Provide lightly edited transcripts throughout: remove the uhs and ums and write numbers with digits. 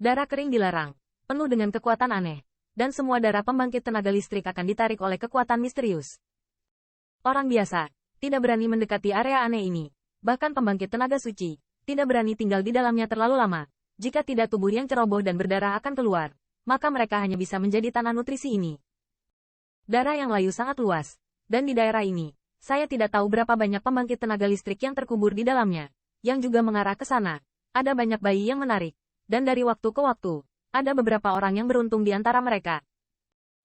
Darah kering dilarang, penuh dengan kekuatan aneh, dan semua darah pembangkit tenaga listrik akan ditarik oleh kekuatan misterius. Orang biasa tidak berani mendekati area aneh ini. Bahkan pembangkit tenaga suci tidak berani tinggal di dalamnya terlalu lama. Jika tidak, tubuh yang ceroboh dan berdarah akan keluar, maka mereka hanya bisa menjadi tanah nutrisi ini. Darah yang layu sangat luas, dan di daerah ini, saya tidak tahu berapa banyak pembangkit tenaga listrik yang terkubur di dalamnya, yang juga mengarah ke sana. Ada banyak bayi yang menarik, dan dari waktu ke waktu, ada beberapa orang yang beruntung di antara mereka.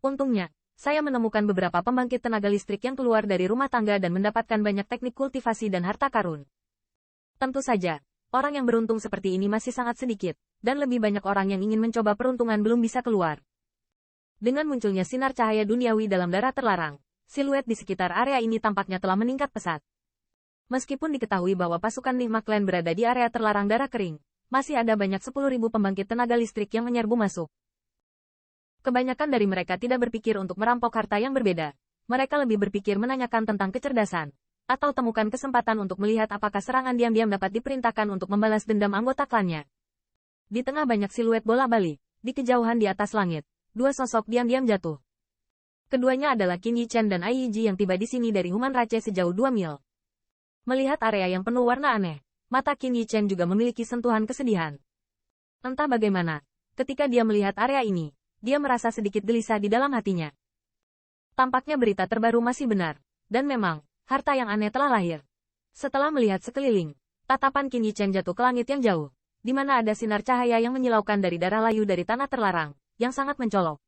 Untungnya, saya menemukan beberapa pembangkit tenaga listrik yang keluar dari rumah tangga dan mendapatkan banyak teknik kultivasi dan harta karun. Tentu saja, orang yang beruntung seperti ini masih sangat sedikit, dan lebih banyak orang yang ingin mencoba peruntungan belum bisa keluar. Dengan munculnya sinar cahaya duniawi dalam darah terlarang, siluet di sekitar area ini tampaknya telah meningkat pesat. Meskipun diketahui bahwa pasukan Nigma Clan berada di area terlarang darah kering, masih ada banyak 10.000 pembangkit tenaga listrik yang menyerbu masuk. Kebanyakan dari mereka tidak berpikir untuk merampok harta yang berbeda. Mereka lebih berpikir menanyakan tentang kecerdasan, atau temukan kesempatan untuk melihat apakah serangan diam-diam dapat diperintahkan untuk membalas dendam anggota klannya. Di tengah banyak siluet bola-balik, di kejauhan di atas langit, dua sosok diam-diam jatuh. Keduanya adalah Qin Yichen dan Ai Yiji yang tiba di sini dari Human Rache sejauh 2 mil. Melihat area yang penuh warna aneh, mata Qin Yichen juga memiliki sentuhan kesedihan. Entah bagaimana, ketika dia melihat area ini, dia merasa sedikit gelisah di dalam hatinya. Tampaknya berita terbaru masih benar, dan memang, harta yang aneh telah lahir. Setelah melihat sekeliling, tatapan Qin Yichen jatuh ke langit yang jauh, di mana ada sinar cahaya yang menyilaukan dari darah layu dari tanah terlarang, yang sangat mencolok.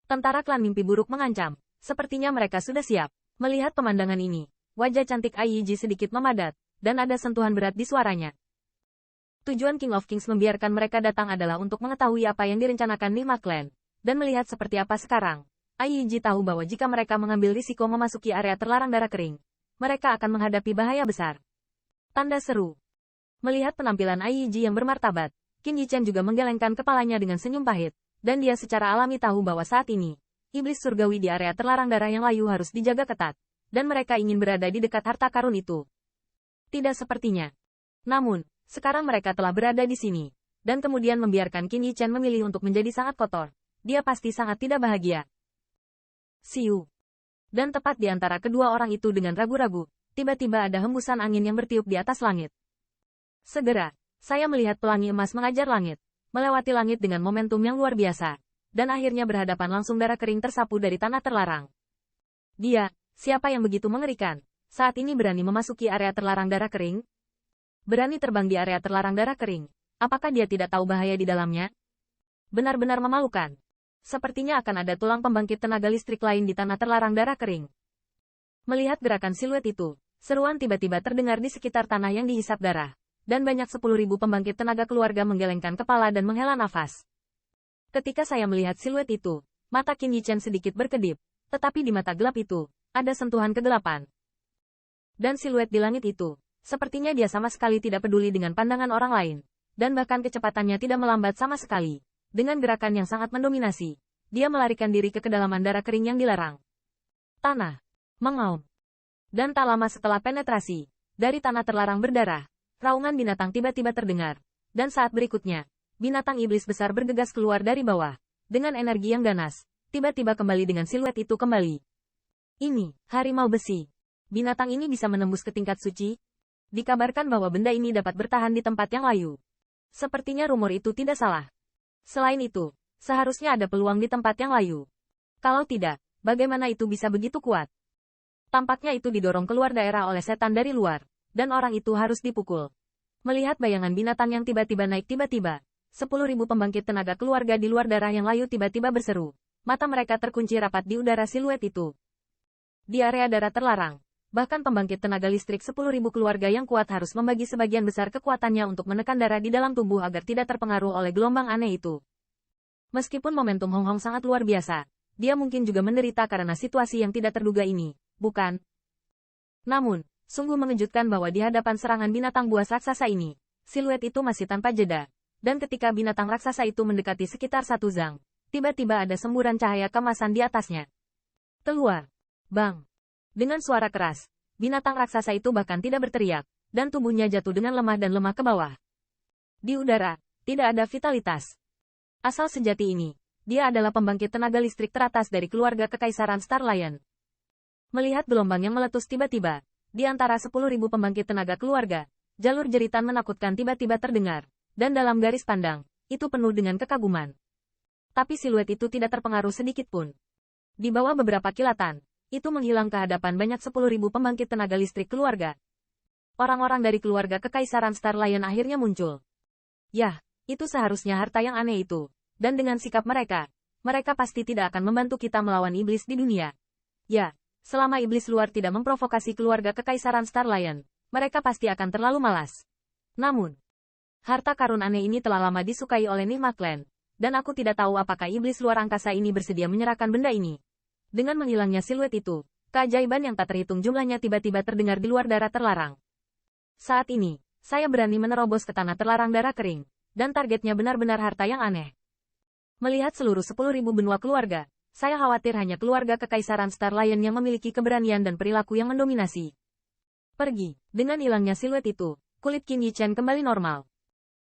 Tentara klan mimpi buruk mengancam, sepertinya mereka sudah siap. Melihat pemandangan ini, wajah cantik Ai Yiji sedikit memadat, dan ada sentuhan berat di suaranya. Tujuan King of Kings membiarkan mereka datang adalah untuk mengetahui apa yang direncanakan Nigma Clan, dan melihat seperti apa sekarang. Ai Yiji tahu bahwa jika mereka mengambil risiko memasuki area terlarang darah kering, mereka akan menghadapi bahaya besar. Tanda seru. Melihat penampilan Ai Yiji yang bermartabat, Qin Yichen juga menggelengkan kepalanya dengan senyum pahit, dan dia secara alami tahu bahwa saat ini, iblis surgawi di area terlarang darah yang layu harus dijaga ketat, dan mereka ingin berada di dekat harta karun itu. Tidak sepertinya. Namun, sekarang mereka telah berada di sini, dan kemudian membiarkan Qin Yichen memilih untuk menjadi sangat kotor. Dia pasti sangat tidak bahagia. Siu. Dan tepat di antara kedua orang itu dengan ragu-ragu, tiba-tiba ada hembusan angin yang bertiup di atas langit. Segera, saya melihat pelangi emas mengajar langit, melewati langit dengan momentum yang luar biasa, dan akhirnya berhadapan langsung darah kering tersapu dari tanah terlarang. Dia, siapa yang begitu mengerikan, saat ini berani memasuki area terlarang darah kering? Berani terbang di area terlarang darah kering. Apakah dia tidak tahu bahaya di dalamnya? Benar-benar memalukan. Sepertinya akan ada tulang pembangkit tenaga listrik lain di tanah terlarang darah kering. Melihat gerakan siluet itu, seruan tiba-tiba terdengar di sekitar tanah yang dihisap darah, dan banyak 10.000 pembangkit tenaga keluarga menggelengkan kepala dan menghela nafas. Ketika saya melihat siluet itu, mata Qin Yichen sedikit berkedip, tetapi di mata gelap itu, ada sentuhan kegelapan. Dan siluet di langit itu, sepertinya dia sama sekali tidak peduli dengan pandangan orang lain, dan bahkan kecepatannya tidak melambat sama sekali. Dengan gerakan yang sangat mendominasi, dia melarikan diri ke kedalaman darah kering yang dilarang. Tanah mengaum. Dan tak lama setelah penetrasi, dari tanah terlarang berdarah, raungan binatang tiba-tiba terdengar. Dan saat berikutnya, binatang iblis besar bergegas keluar dari bawah. Dengan energi yang ganas, tiba-tiba kembali dengan siluet itu kembali. Ini, harimau besi. Binatang ini bisa menembus ke tingkat suci. Dikabarkan bahwa benda ini dapat bertahan di tempat yang layu. Sepertinya rumor itu tidak salah. Selain itu, seharusnya ada peluang di tempat yang layu. Kalau tidak, bagaimana itu bisa begitu kuat? Tampaknya itu didorong keluar daerah oleh setan dari luar, dan orang itu harus dipukul. Melihat bayangan binatang yang tiba-tiba naik tiba-tiba, 10.000 pembangkit tenaga keluarga di luar darah yang layu tiba-tiba berseru. Mata mereka terkunci rapat di udara siluet itu. Di area darah terlarang, bahkan pembangkit tenaga listrik 10.000 keluarga yang kuat harus membagi sebagian besar kekuatannya untuk menekan darah di dalam tubuh agar tidak terpengaruh oleh gelombang aneh itu. Meskipun momentum Hong Hong sangat luar biasa, dia mungkin juga menderita karena situasi yang tidak terduga ini, bukan? Namun, sungguh mengejutkan bahwa di hadapan serangan binatang buas raksasa ini, siluet itu masih tanpa jeda. Dan ketika binatang raksasa itu mendekati sekitar 1 zang, tiba-tiba ada semburan cahaya kemasan di atasnya. Keluar. Bang. Dengan suara keras, binatang raksasa itu bahkan tidak berteriak, dan tubuhnya jatuh dengan lemah dan lemah ke bawah. Di udara, tidak ada vitalitas, Asal sejati ini, dia adalah pembangkit tenaga listrik teratas dari keluarga Kekaisaran Star Lion. Melihat gelombang yang meletus tiba-tiba, di antara 10.000 pembangkit tenaga keluarga, jalur jeritan menakutkan tiba-tiba terdengar, dan dalam garis pandang, itu penuh dengan kekaguman. Tapi siluet itu tidak terpengaruh sedikit pun. Di bawah beberapa kilatan, itu menghilang ke hadapan banyak 10.000 pembangkit tenaga listrik keluarga. Orang-orang dari keluarga Kekaisaran Star Lion akhirnya muncul. Yah, itu seharusnya harta yang aneh itu. Dan dengan sikap mereka pasti tidak akan membantu kita melawan iblis di dunia. Ya, selama iblis luar tidak memprovokasi keluarga Kekaisaran Star Lion, mereka pasti akan terlalu malas. Namun, harta karun aneh ini telah lama disukai oleh Nigma Clan, dan aku tidak tahu apakah iblis luar angkasa ini bersedia menyerahkan benda ini. Dengan menghilangnya siluet itu, keajaiban yang tak terhitung jumlahnya tiba-tiba terdengar di luar darah terlarang. Saat ini, saya berani menerobos ke tanah terlarang darah kering, dan targetnya benar-benar harta yang aneh. Melihat seluruh 10.000 benua keluarga, saya khawatir hanya keluarga Kekaisaran Star Lion yang memiliki keberanian dan perilaku yang mendominasi. Pergi. Dengan hilangnya siluet itu, kulit Qin Yichen kembali normal.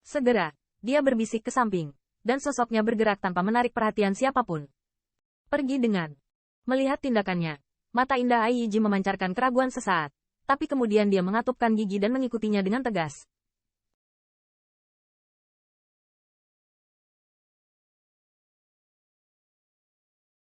Segera, dia berbisik ke samping, dan sosoknya bergerak tanpa menarik perhatian siapapun. Pergi dengan. Melihat tindakannya, mata indah Ai Yiji memancarkan keraguan sesaat, tapi kemudian dia mengatupkan gigi dan mengikutinya dengan tegas.